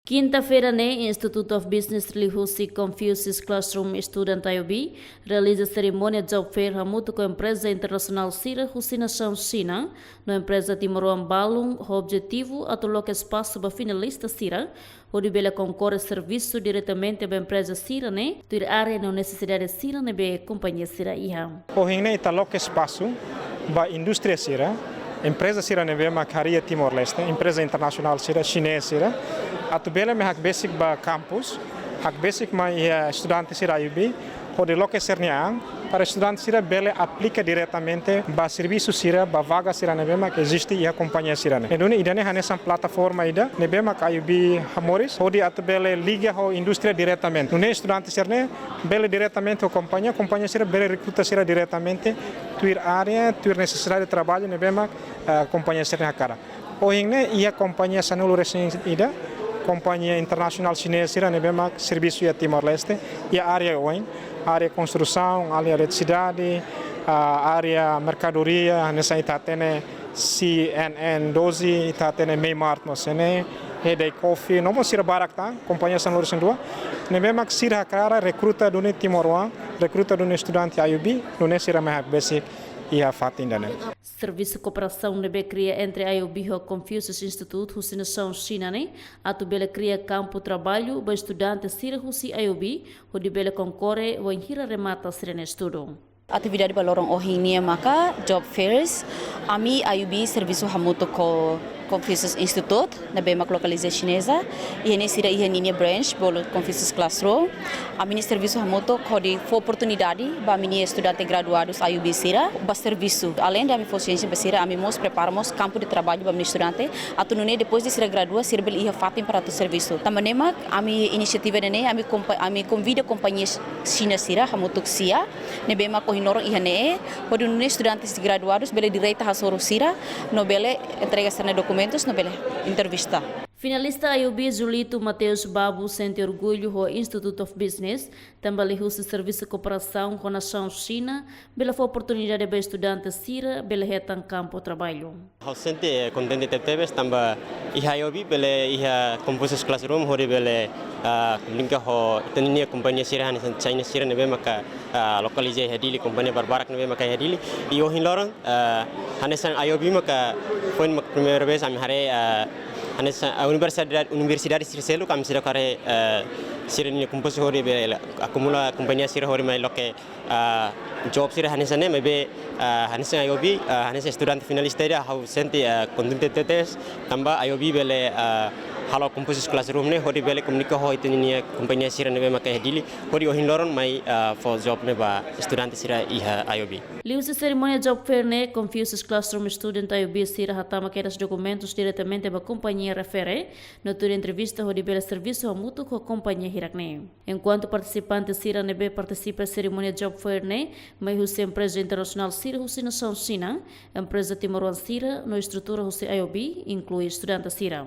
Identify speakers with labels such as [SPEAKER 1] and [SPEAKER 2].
[SPEAKER 1] Quinta-feira, Institute of Business Lihusi Confucius Classroom Student IOB realiza a cerimônia de job fair hamuto com a empresa internacional Sira Nação China, na empresa Timoroan Balung, o objetivo é colocar espaço para finalista Sira, onde ela concorre serviço diretamente para a empresa Sira, ter área não necessidade Sira, para a companhia Sira Iha.
[SPEAKER 2] Hoje coloca espaço para a indústria Sira, empresa Sira neve Macaria Timor-Leste, empresa internacional Sira, chinesa Sira. Atubele me hak basic ba campus, hak basic ma estudante Sira IUB, onde loke serniang, para estudante Sira bele aplica diretamente ba serviço Sira, ba vaga Sira nebema que existe e a companhia Sira. Então idane hanesan plataforma ida nebema ka IUB Hamoris, onde atubele liga ho indústria diretamente. Não é estudante Sira bele diretamente a companhia Sira bele recruta Sira diretamente, tuir área, tuir necessidade de trabalho nebema companhia Sira cara. Hoje e a companhia Sanulu recém ida companhia internacional chinesa Sira nebema serviço a Timor-Leste e a área área construção, área eletricidade, área mercadoria, nessa itatene CNN 12, itatene Maymart no sene, Heday Coffee, não vamos ir barak tá, companhia San Lourenço dua, nebema Sira cara recruta do Timor-Leste, recruta do estudante IUB, do Sira mehak basic e a fatindane.
[SPEAKER 1] Serviço de cooperação nebe cria entre a IOB e o Confucius Institute Nação China, atu bela cria campo trabalho para estudantes Sira Husi IOB, onde bela concorre o hira remata Sira estudo.
[SPEAKER 3] Atividade balorong ohinia maka job fairs, ami IUB serviço hamuto ko Confucius Institute na bemak lokalisasi chinesa, ihene Sira ihene branch bolo Confucius Classroom, ami serviço hamuto ko di oportunidade ba mini estudante graduados IUB Sira ba serviço. Além da mi ciência ba Sira, ami mos preparamos campo de trabalho ba mini estudante, atu nune depois de Sira gradua Sira bel iha fatim para tu serviço. Tamanemak ami inisiativa nene ami convida companhia China Sira hamuto sia, na bemak Hinoro ihane, quando nune estudantes graduados bele direita hasoro Sira, no bele entrega sana documentos, no bele entrevista.
[SPEAKER 1] Finalista IUB Julito Mateus Babu sente orgulho do Institute of Business, também lhe usa serviço de cooperação com a nação China, pela oportunidade para estudantes Sira, pela retan campo de trabalho.
[SPEAKER 4] Eu sente contente de ter também IUB pela Confucius Classroom, onde pela comunica ho tenia companhia Sira hanesan China Sira nebe maka lokalisasi hadili companhia barbarak nebe maka hadili e o hinloran hanesan IUB maka foi uma primeira vez am hare a Universidade Sircelo kami sira kare sira ni kumpus hori be akumula kompanya sira hori mai loke job sira hanesane mebe hanesan IOB hanesan student finalista dia hau senti kontente tetes tamba IOB bele halo kumpus classroom ne hori bele komunika ho itu ni kompanya sira nebe makai hadili hori ohin loron mai for job ne ba student sira iha IOB.
[SPEAKER 1] Liu se cerimônia job fair Confucius Classroom Student IOB Sira hatama os documentos diretamente para a companhia refere, no tur entrevista hori bele serviço mútuo com a companhia hirakne. Enquanto participantes Sira nebe participa da cerimônia job fair mai husi empresa internacional Sira Nação China, empresa Timoroan Sira, no estrutura husi IOB inclui estudantes Sira.